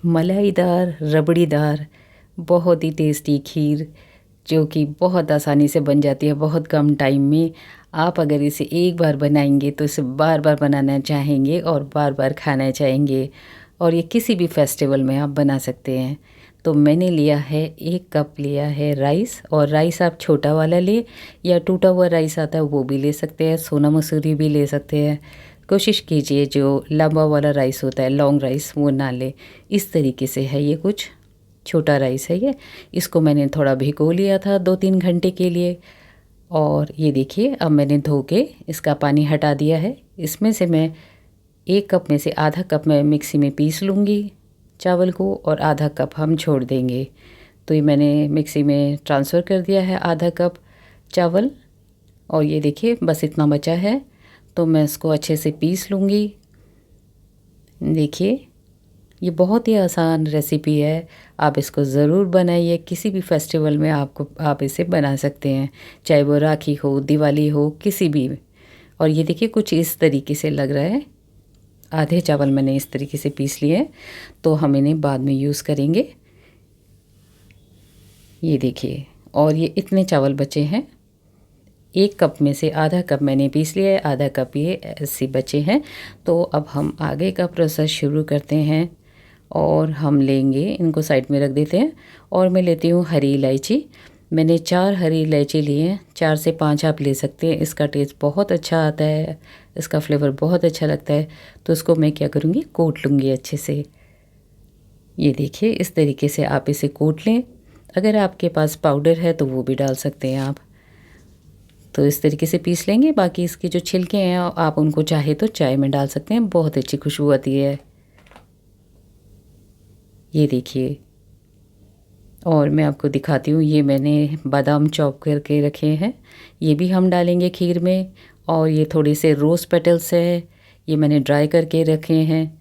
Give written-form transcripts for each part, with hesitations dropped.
मलाईदार रबड़ीदार बहुत ही टेस्टी खीर जो कि बहुत आसानी से बन जाती है बहुत कम टाइम में। आप अगर इसे एक बार बनाएंगे तो इसे बार बार बनाना चाहेंगे और बार बार खाना चाहेंगे। और ये किसी भी फेस्टिवल में आप बना सकते हैं। तो मैंने लिया है 1 कप लिया है राइस, और राइस आप छोटा वाला ले या टूटा हुआ राइस आता है वो भी ले सकते हैं, सोना मसूरी भी ले सकते हैं। कोशिश कीजिए जो लंबा वाला राइस होता है लॉन्ग राइस वो ना ले। इस तरीके से है ये, कुछ छोटा राइस है ये। इसको मैंने थोड़ा भिगो लिया था 2-3 घंटे के लिए। और ये देखिए अब मैंने धो के इसका पानी हटा दिया है। इसमें से मैं 1 कप में से आधा कप मैं मिक्सी में पीस लूँगी चावल को, और आधा कप हम छोड़ देंगे। तो ये मैंने मिक्सी में ट्रांसफ़र कर दिया है आधा कप चावल। और ये देखिए बस इतना बचा है, तो मैं इसको अच्छे से पीस लूँगी। देखिए ये बहुत ही आसान रेसिपी है, आप इसको ज़रूर बनाइए। किसी भी फेस्टिवल में आप इसे बना सकते हैं, चाहे वो राखी हो, दिवाली हो, किसी भी। और ये देखिए कुछ इस तरीके से लग रहा है। आधे चावल मैंने इस तरीके से पीस लिए हैं, तो हम इन्हें बाद में यूज़ करेंगे। ये देखिए, और ये इतने चावल बचे हैं। 1 कप में से आधा कप मैंने पीस लिया है, आधा कप ये ऐसे बचे हैं। तो अब हम आगे का प्रोसेस शुरू करते हैं। और हम लेंगे, इनको साइड में रख देते हैं। और मैं लेती हूँ हरी इलायची। मैंने 4 हरी इलायची लिए हैं, 4 से 5 आप ले सकते हैं। इसका टेस्ट बहुत अच्छा आता है, इसका फ्लेवर बहुत अच्छा लगता है। तो इसको मैं क्या करूँगी, कूट लूँगी अच्छे से। ये देखिए इस तरीके से आप इसे कूट लें। अगर आपके पास पाउडर है तो वो भी डाल सकते हैं आप। तो इस तरीके से पीस लेंगे। बाकी इसके जो छिलके हैं आप उनको चाहे तो चाय में डाल सकते हैं, बहुत अच्छी खुशबू आती है। ये देखिए, और मैं आपको दिखाती हूँ, ये मैंने बादाम चॉप करके रखे हैं, ये भी हम डालेंगे खीर में। और ये थोड़े से रोज़ पेटल्स है, ये मैंने ड्राई करके रखे हैं।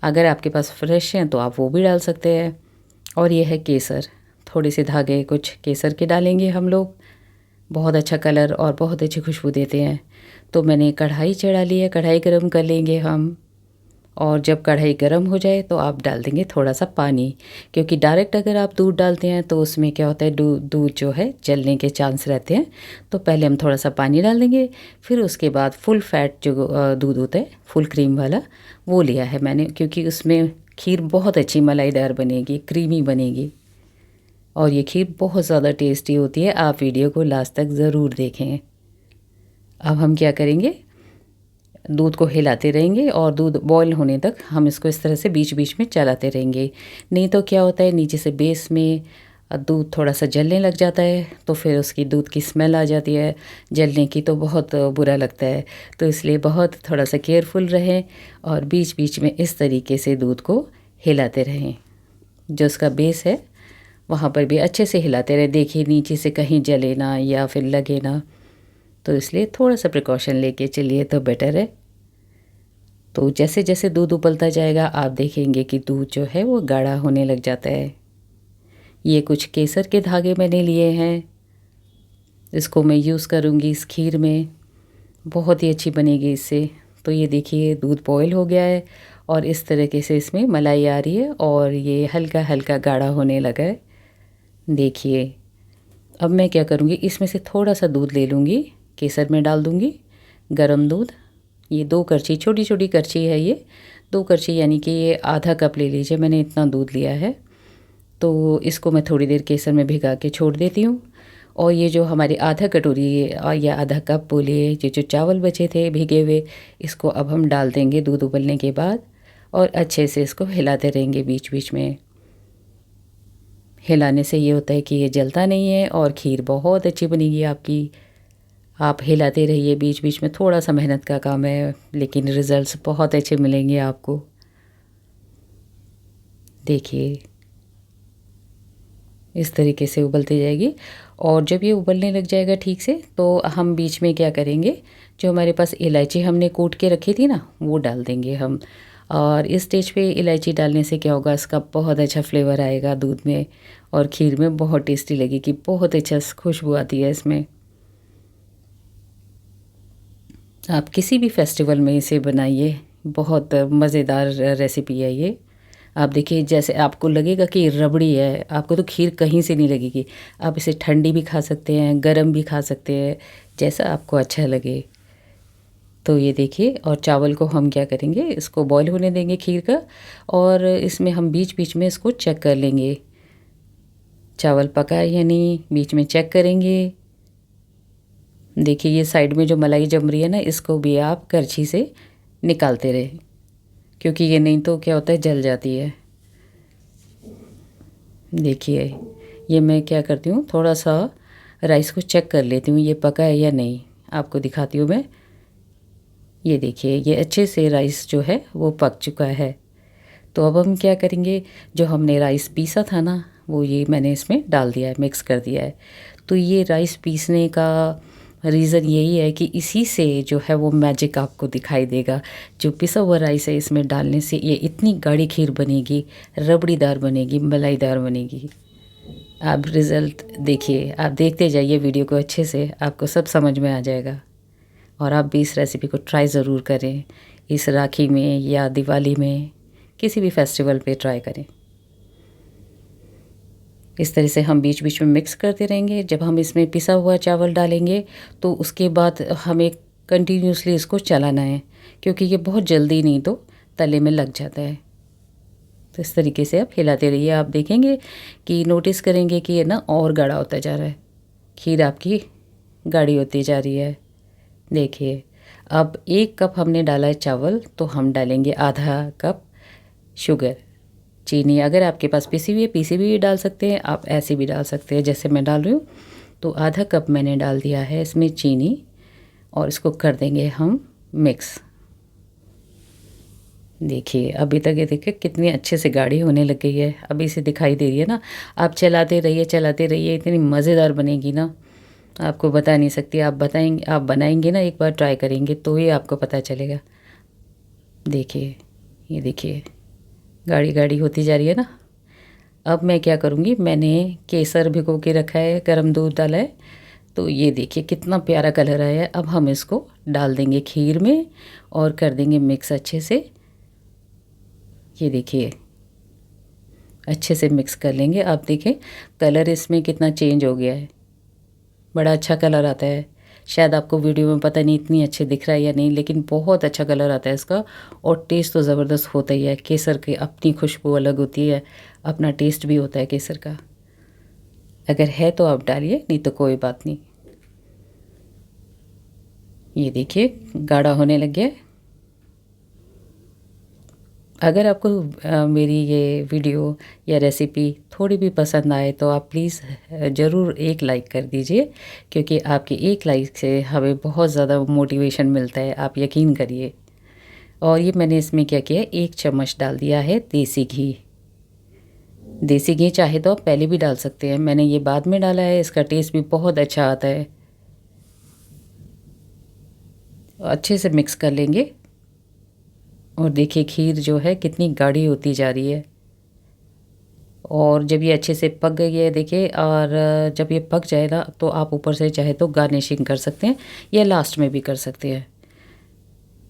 अगर आपके पास फ्रेश हैं तो आप वो भी डाल सकते हैं। और ये है केसर, थोड़े से धागे कुछ केसर के डालेंगे हम लोग, बहुत अच्छा कलर और बहुत अच्छी खुशबू देते हैं। तो मैंने कढ़ाई चढ़ा ली है, कढ़ाई गरम कर लेंगे हम। और जब कढ़ाई गर्म हो जाए तो आप डाल देंगे थोड़ा सा पानी, क्योंकि डायरेक्ट अगर आप दूध डालते हैं तो उसमें क्या होता है, दूध जो है जलने के चांस रहते हैं। तो पहले हम थोड़ा सा पानी डाल देंगे, फिर उसके बाद फुल फैट जो दूध होता है, फुल क्रीम वाला, वो लिया है मैंने, क्योंकि उसमें खीर बहुत अच्छी मलाईदार बनेगी, क्रीमी बनेगी। और ये खीर बहुत ज़्यादा टेस्टी होती है, आप वीडियो को लास्ट तक ज़रूर देखें। अब हम क्या करेंगे, दूध को हिलाते रहेंगे और दूध बॉईल होने तक हम इसको इस तरह से बीच बीच में चलाते रहेंगे। नहीं तो क्या होता है, नीचे से बेस में दूध थोड़ा सा जलने लग जाता है, तो फिर उसकी दूध की स्मेल आ जाती है जलने की, तो बहुत बुरा लगता है। तो इसलिए बहुत थोड़ा सा केयरफुल रहें और बीच बीच में इस तरीके से दूध को हिलाते रहें। जो उसका बेस है वहाँ पर भी अच्छे से हिलाते रहे, देखिए नीचे से कहीं जले ना या फिर लगे ना, तो इसलिए थोड़ा सा प्रिकॉशन लेके चलिए तो बेटर है। तो जैसे जैसे दूध उबलता जाएगा आप देखेंगे कि दूध जो है वो गाढ़ा होने लग जाता है। ये कुछ केसर के धागे मैंने लिए हैं, इसको मैं यूज़ करूँगी इस खीर में, बहुत ही अच्छी बनेगी इससे। तो ये देखिए दूध बॉयल हो गया है और इस तरीके से इसमें मलाई आ रही है और ये हल्का हल्का गाढ़ा होने लगा है। देखिए अब मैं क्या करूँगी, इसमें से थोड़ा सा दूध ले लूँगी, केसर में डाल दूँगी गरम दूध। ये 2 करछी, छोटी छोटी करछी है ये, 2 करछी यानी कि ये आधा कप ले लीजिए, मैंने इतना दूध लिया है। तो इसको मैं थोड़ी देर केसर में भिगा के छोड़ देती हूँ। और ये जो हमारी आधा कटोरी या आधा कप बोलिए, ये जो चावल बचे थे भीगे हुए, इसको अब हम डाल देंगे दूध उबलने के बाद। और अच्छे से इसको हिलाते रहेंगे बीच बीच में। हिलाने से ये होता है कि ये जलता नहीं है और खीर बहुत अच्छी बनेगी आपकी। आप हिलाते रहिए बीच बीच में, थोड़ा सा मेहनत का काम है लेकिन रिज़ल्ट्स बहुत अच्छे मिलेंगे आपको। देखिए इस तरीके से उबलती जाएगी। और जब ये उबलने लग जाएगा ठीक से, तो हम बीच में क्या करेंगे, जो हमारे पास इलायची हमने कूट के रखी थी ना वो डाल देंगे हम। और इस स्टेज पे इलायची डालने से क्या होगा, इसका बहुत अच्छा फ्लेवर आएगा दूध में और खीर में बहुत टेस्टी लगेगी, बहुत अच्छा खुशबू आती है इसमें। आप किसी भी फेस्टिवल में इसे बनाइए, बहुत मज़ेदार रेसिपी है ये, आप देखिए, जैसे आपको लगेगा कि रबड़ी है, आपको तो खीर कहीं से नहीं लगेगी। आप इसे ठंडी भी खा सकते हैं, गरम भी खा सकते हैं, जैसा आपको अच्छा लगे। तो ये देखिए, और चावल को हम क्या करेंगे, इसको बॉईल होने देंगे खीर का, और इसमें हम बीच बीच में इसको चेक कर लेंगे, चावल पका है या नहीं, बीच में चेक करेंगे। देखिए, ये साइड में जो मलाई जम रही है ना, इसको भी आप करछी से निकालते रहें, क्योंकि ये नहीं तो क्या होता है, जल जाती है। देखिए, ये मैं क्या करती हूँ, थोड़ा सा राइस को चेक कर लेती हूँ, ये पका है या नहीं, आपको दिखाती हूँ मैं। ये देखिए, ये अच्छे से राइस जो है वो पक चुका है। तो अब हम क्या करेंगे, जो हमने राइस पीसा था ना, वो ये मैंने इसमें डाल दिया है, मिक्स कर दिया है। तो ये राइस पीसने का रीज़न यही है कि इसी से जो है वो मैजिक आपको दिखाई देगा। जो पिसा हुआ राइस है, इसमें डालने से ये इतनी गाढ़ी खीर बनेगी, रबड़ीदार बनेगी, मलाईदार बनेगी। आप रिज़ल्ट देखिए, आप देखते जाइए वीडियो को अच्छे से, आपको सब समझ में आ जाएगा। और आप भी इस रेसिपी को ट्राई ज़रूर करें, इस राखी में या दिवाली में, किसी भी फेस्टिवल पे ट्राई करें। इस तरह से हम बीच बीच में मिक्स करते रहेंगे। जब हम इसमें पिसा हुआ चावल डालेंगे तो उसके बाद हमें कंटिन्यूसली इसको चलाना है, क्योंकि ये बहुत जल्दी नहीं तो तले में लग जाता है। तो इस तरीके से आप हिलाते रहिए। आप देखेंगे कि नोटिस करेंगे कि ये ना और गाढ़ा होता जा रहा है, खीर आपकी गाढ़ी होती जा रही है। देखिए, अब 1 कप हमने डाला है चावल, तो हम डालेंगे आधा कप शुगर, चीनी। अगर आपके पास पीसी हुई है, पीसी भी डाल सकते हैं, आप ऐसे भी डाल सकते हैं जैसे मैं डाल रही हूँ। तो आधा कप मैंने डाल दिया है इसमें चीनी, और इसको कर देंगे हम मिक्स। देखिए, अभी तक ये देखिए कितनी अच्छे से गाढ़ी होने लग गई है, अभी से दिखाई दे रही है ना। आप चलाते रहिए, इतनी मज़ेदार बनेगी ना, आपको बता नहीं सकती। आप बनाएंगे ना, एक बार ट्राई करेंगे तो ही आपको पता चलेगा। देखिए, ये देखिए, गाढ़ी गाढ़ी होती जा रही है ना। अब मैं क्या करूँगी, मैंने केसर भिगो के रखा है, गर्म दूध डाला है, तो ये देखिए कितना प्यारा कलर आया है। अब हम इसको डाल देंगे खीर में और कर देंगे मिक्स अच्छे से। ये देखिए, अच्छे से मिक्स कर लेंगे। आप देखें कलर इसमें कितना चेंज हो गया है, बड़ा अच्छा कलर आता है। शायद आपको वीडियो में पता नहीं इतनी अच्छे दिख रहा है या नहीं, लेकिन बहुत अच्छा कलर आता है इसका, और टेस्ट तो ज़बरदस्त होता ही है। केसर की अपनी खुशबू अलग होती है, अपना टेस्ट भी होता है केसर का। अगर है तो आप डालिए, नहीं तो कोई बात नहीं। ये देखिए गाढ़ा होने लग गया है। अगर आपको मेरी ये वीडियो या रेसिपी थोड़ी भी पसंद आए तो आप प्लीज़ ज़रूर एक लाइक कर दीजिए, क्योंकि आपकी एक लाइक से हमें बहुत ज़्यादा मोटिवेशन मिलता है, आप यकीन करिए। और ये मैंने इसमें क्या किया है, 1 चम्मच डाल दिया है देसी घी। देसी घी चाहे तो आप पहले भी डाल सकते हैं, मैंने ये बाद में डाला है, इसका टेस्ट भी बहुत अच्छा आता है। अच्छे से मिक्स कर लेंगे। और देखिए खीर जो है कितनी गाढ़ी होती जा रही है, और जब ये अच्छे से पक गई है देखिए, और जब ये पक जाए ना तो आप ऊपर से चाहे तो गार्निशिंग कर सकते हैं, या लास्ट में भी कर सकते हैं।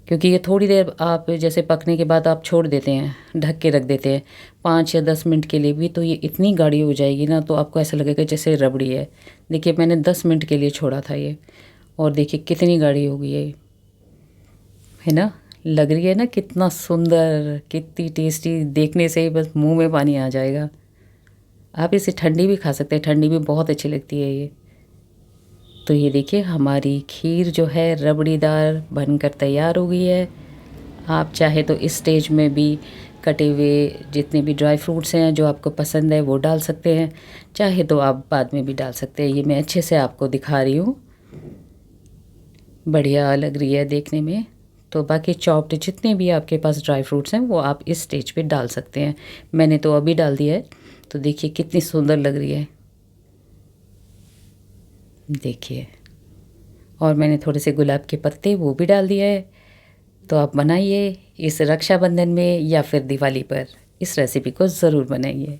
क्योंकि ये थोड़ी देर आप जैसे पकने के बाद आप छोड़ देते हैं, ढक के रख देते हैं 5 या 10 मिनट के लिए भी, तो ये इतनी गाढ़ी हो जाएगी ना, तो आपको ऐसा लगेगा जैसे रबड़ी है। देखिए मैंने 10 मिनट के लिए छोड़ा था ये, और देखिए कितनी गाढ़ी हो गई है ना। लग रही है ना कितना सुंदर, कितनी टेस्टी, देखने से ही बस मुंह में पानी आ जाएगा। आप इसे ठंडी भी खा सकते हैं, ठंडी भी बहुत अच्छी लगती है ये। तो ये देखिए हमारी खीर जो है रबड़ीदार बनकर तैयार हो गई है। आप चाहे तो इस स्टेज में भी कटे हुए जितने भी ड्राई फ्रूट्स हैं जो आपको पसंद है वो डाल सकते हैं, चाहे तो आप बाद में भी डाल सकते हैं। ये मैं अच्छे से आपको दिखा रही हूँ, बढ़िया लग रही है देखने में। तो बाकी चॉप्ड जितने भी आपके पास ड्राई फ्रूट्स हैं वो आप इस स्टेज पे डाल सकते हैं। मैंने तो अभी डाल दिया है, तो देखिए कितनी सुंदर लग रही है, देखिए। और मैंने थोड़े से गुलाब के पत्ते वो भी डाल दिया है। तो आप बनाइए इस रक्षाबंधन में या फिर दिवाली पर, इस रेसिपी को ज़रूर बनाइए।